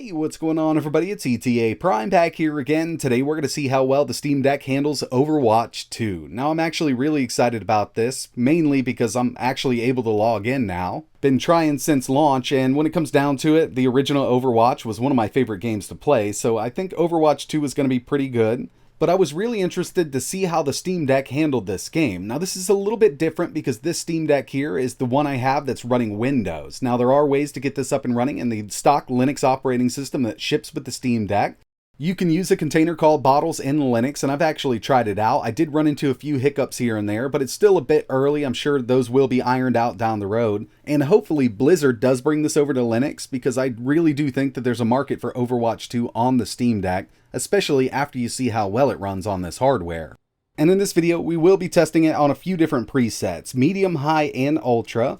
Hey, what's going on everybody? It's ETAPRIME back here again. Today we're going to see how well the Steam Deck handles Overwatch 2. Now I'm actually really excited about this, mainly because I'm actually able to log in now. Been trying since launch, and when it comes down to it, the original Overwatch was one of my favorite games to play, so I think Overwatch 2 is going to be pretty good. But I was really interested to see how the Steam Deck handled this game. Now this is a little bit different because this Steam Deck here is the one I have that's running Windows. Now there are ways to get this up and running in the stock Linux operating system that ships with the Steam Deck. You can use a container called Bottles in Linux, and I've actually tried it out. I did run into a few hiccups here and there, but it's still a bit early. I'm sure those will be ironed out down the road. And hopefully Blizzard does bring this over to Linux, because I really do think that there's a market for Overwatch 2 on the Steam Deck, especially after you see how well it runs on this hardware. And in this video, we will be testing it on a few different presets, medium, high, and ultra.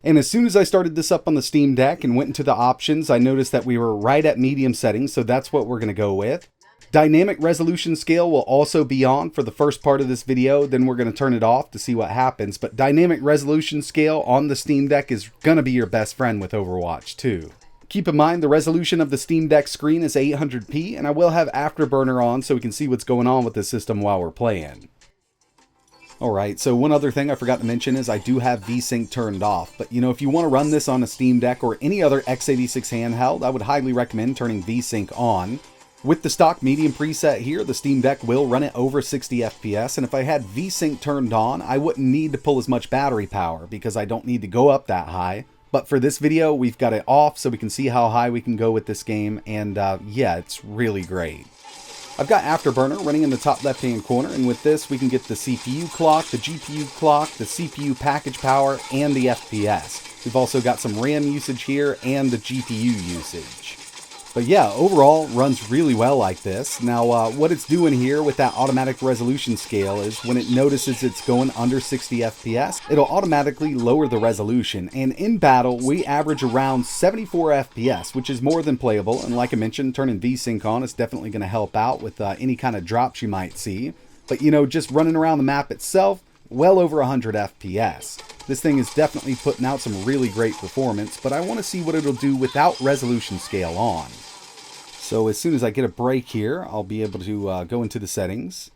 And as soon as I started this up on the Steam Deck and went into the options, I noticed that we were right at medium settings, so that's what we're going to go with. Dynamic resolution scale will also be on for the first part of this video, then we're going to turn it off to see what happens. But dynamic resolution scale on the Steam Deck is going to be your best friend with Overwatch 2. Keep in mind the resolution of the Steam Deck screen is 800p, and I will have Afterburner on so we can see what's going on with the system while we're playing. Alright, so one other thing I forgot to mention is I do have VSync turned off, but if you want to run this on a Steam Deck or any other x86 handheld, I would highly recommend turning VSync on. With the stock medium preset here, the Steam Deck will run it over 60 FPS, and if I had VSync turned on, I wouldn't need to pull as much battery power because I don't need to go up that high. But for this video, we've got it off so we can see how high we can go with this game, and yeah, it's really great. I've got Afterburner running in the top left-hand corner, and with this we can get the CPU clock, the GPU clock, the CPU package power, and the FPS. We've also got some RAM usage here and the GPU usage. But yeah, overall runs really well like this. Now what it's doing here with that automatic resolution scale is when it notices it's going under 60 FPS, it'll automatically lower the resolution. And in battle, we average around 74 FPS, which is more than playable. And like I mentioned, turning VSync on is definitely going to help out with any kind of drops you might see. But just running around the map itself, well over 100 FPS. This thing is definitely putting out some really great performance, but I want to see what it'll do without resolution scale on. So as soon as I get a break here, I'll be able to go into the settings.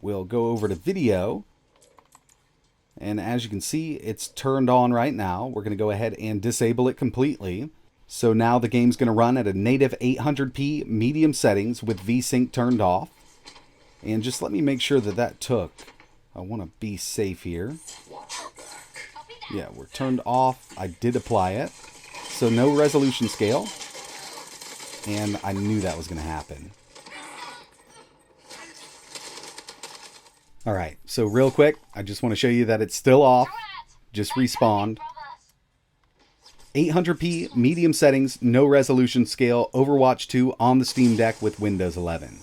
We'll go over to video. And as you can see, it's turned on right now. We're going to go ahead and disable it completely. So now the game's going to run at a native 800p medium settings with VSync turned off. And just let me make sure that that took. I want to be safe here. Yeah, we're turned off. I did apply it. So no resolution scale. And I knew that was going to happen. Alright, so real quick, I just want to show you that it's still off. Just respawned. 800p, medium settings, no resolution scale, Overwatch 2 on the Steam Deck with Windows 11.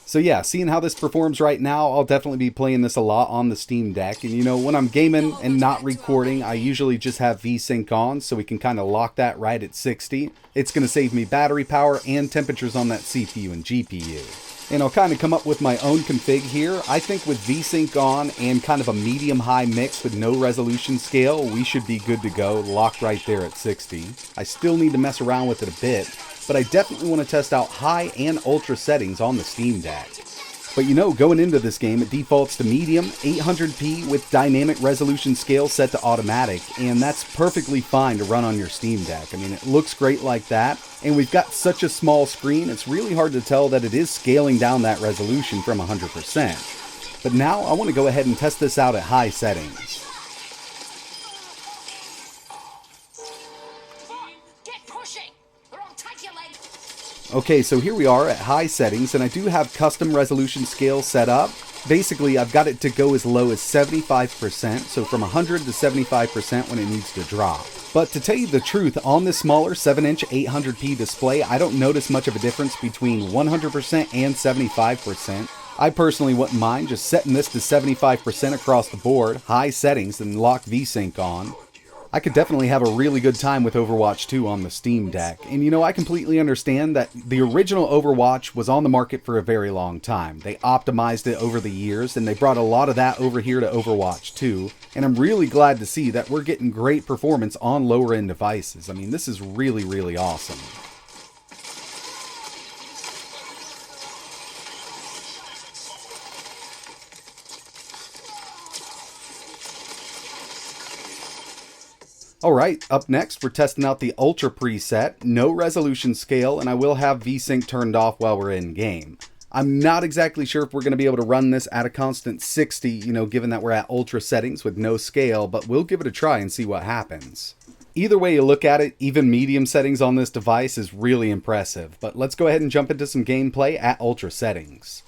So yeah, seeing how this performs right now, I'll definitely be playing this a lot on the Steam Deck. And when I'm gaming and not recording, I usually just have VSync on so we can kind of lock that right at 60. It's going to save me battery power and temperatures on that CPU and GPU. And I'll kind of come up with my own config here. I think with VSync on and kind of a medium-high mix with no resolution scale, we should be good to go, locked right there at 60. I still need to mess around with it a bit, but I definitely want to test out high and ultra settings on the Steam Deck. But going into this game, it defaults to medium, 800p with dynamic resolution scale set to automatic, and that's perfectly fine to run on your Steam Deck. I mean, it looks great like that, and we've got such a small screen, it's really hard to tell that it is scaling down that resolution from 100%. But now I want to go ahead and test this out at high settings. Okay, so here we are at high settings, and I do have custom resolution scale set up. Basically, I've got it to go as low as 75%, so from 100 to 75% when it needs to drop. But to tell you the truth, on this smaller 7-inch 800p display, I don't notice much of a difference between 100% and 75%. I personally wouldn't mind just setting this to 75% across the board, high settings, and lock VSync on. I could definitely have a really good time with Overwatch 2 on the Steam Deck. And you know, I completely understand that the original Overwatch was on the market for a very long time. They optimized it over the years, and they brought a lot of that over here to Overwatch 2. And I'm really glad to see that we're getting great performance on lower end devices. I mean, this is really, really awesome. Alright, up next we're testing out the Ultra preset, no resolution scale, and I will have VSync turned off while we're in game. I'm not exactly sure if we're going to be able to run this at a constant 60, you know, given that we're at Ultra settings with no scale, but we'll give it a try and see what happens. Either way you look at it, even medium settings on this device is really impressive, but let's go ahead and jump into some gameplay at Ultra settings.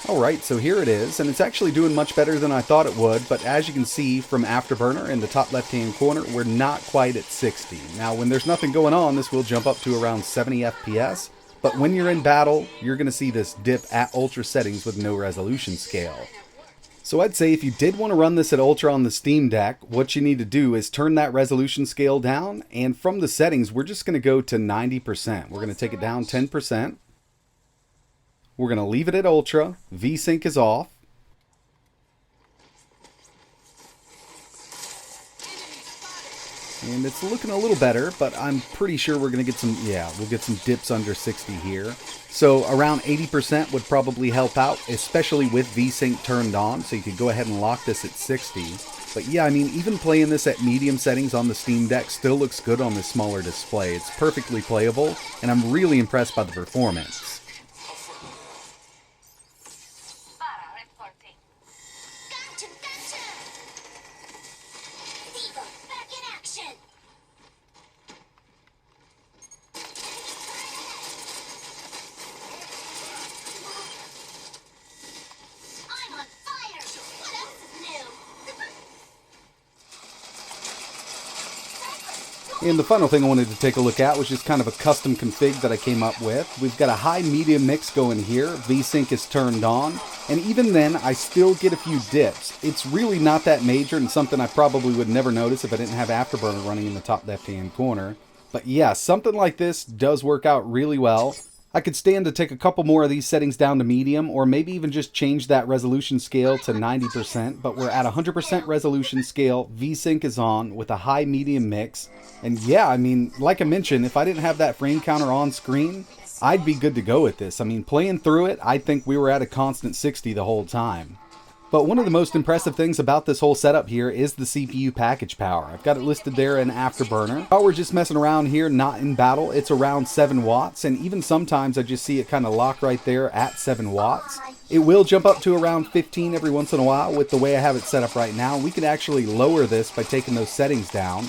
Alright, so here it is, and it's actually doing much better than I thought it would, but as you can see from Afterburner in the top left-hand corner, we're not quite at 60. Now, when there's nothing going on, this will jump up to around 70 FPS, but when you're in battle, you're going to see this dip at Ultra settings with no resolution scale. So I'd say if you did want to run this at Ultra on the Steam Deck, what you need to do is turn that resolution scale down, and from the settings, we're just going to go to 90%. We're going to take it down 10%. We're going to leave it at Ultra. VSync is off. And it's looking a little better, but I'm pretty sure we're going to get some, we'll get some dips under 60 here. So around 80% would probably help out, especially with VSync turned on. So you could go ahead and lock this at 60. But yeah, I mean, even playing this at medium settings on the Steam Deck still looks good on this smaller display. It's perfectly playable, and I'm really impressed by the performance. And the final thing I wanted to take a look at was just kind of a custom config that I came up with. We've got a high-medium mix going here. VSync is turned on. And even then, I still get a few dips. It's really not that major and something I probably would never notice if I didn't have Afterburner running in the top left-hand corner. But yeah, something like this does work out really well. I could stand to take a couple more of these settings down to medium, or maybe even just change that resolution scale to 90%, but we're at 100% resolution scale, VSync is on with a high-medium mix, and yeah, I mean, like I mentioned, if I didn't have that frame counter on screen, I'd be good to go with this. I mean, playing through it, I think we were at a constant 60 the whole time. But one of the most impressive things about this whole setup here is the CPU package power. I've got it listed there in Afterburner. While we're just messing around here, not in battle, it's around 7 watts, and even sometimes I just see it kind of lock right there at 7 watts. It will jump up to around 15 every once in a while with the way I have it set up right now. We could actually lower this by taking those settings down.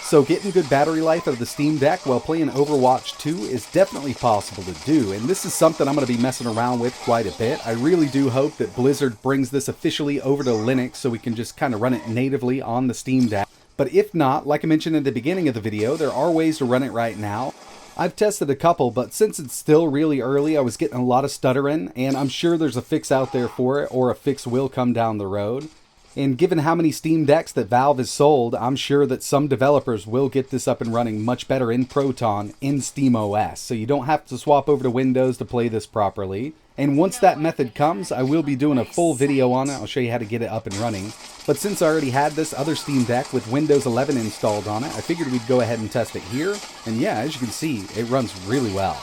So getting good battery life out of the Steam Deck while playing Overwatch 2 is definitely possible to do, and this is something I'm going to be messing around with quite a bit. I really do hope that Blizzard brings this officially over to Linux so we can just kind of run it natively on the Steam Deck. But if not, like I mentioned at the beginning of the video, there are ways to run it right now. I've tested a couple, but since it's still really early, I was getting a lot of stuttering, and I'm sure there's a fix out there for it, or a fix will come down the road. And given how many Steam Decks that Valve has sold, I'm sure that some developers will get this up and running much better in Proton in SteamOS, so you don't have to swap over to Windows to play this properly. And once that method comes, I will be doing a full video on it. I'll show you how to get it up and running. But since I already had this other Steam Deck with Windows 11 installed on it, I figured we'd go ahead and test it here. And yeah, as you can see, it runs really well.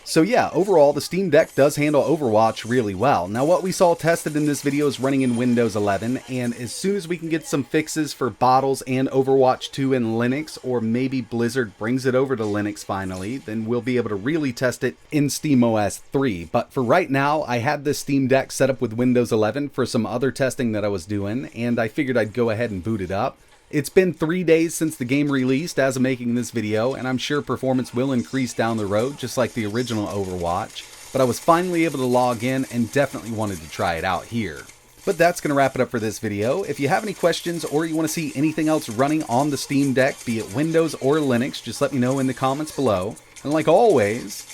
So yeah, overall the Steam Deck does handle Overwatch really well. Now what we saw tested in this video is running in Windows 11, and as soon as we can get some fixes for bottles and Overwatch 2 in Linux, or maybe Blizzard brings it over to Linux finally, then we'll be able to really test it in SteamOS 3. But for right now, I had this Steam Deck set up with Windows 11 for some other testing that I was doing, and I figured I'd go ahead and boot it up. It's been 3 days since the game released as of making this video, and I'm sure performance will increase down the road, just like the original Overwatch, but I was finally able to log in and definitely wanted to try it out here. But that's going to wrap it up for this video. If you have any questions or you want to see anything else running on the Steam Deck, be it Windows or Linux, just let me know in the comments below. And like always,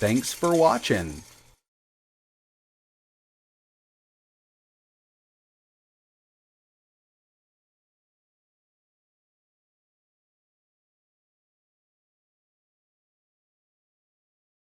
Thanks for watching.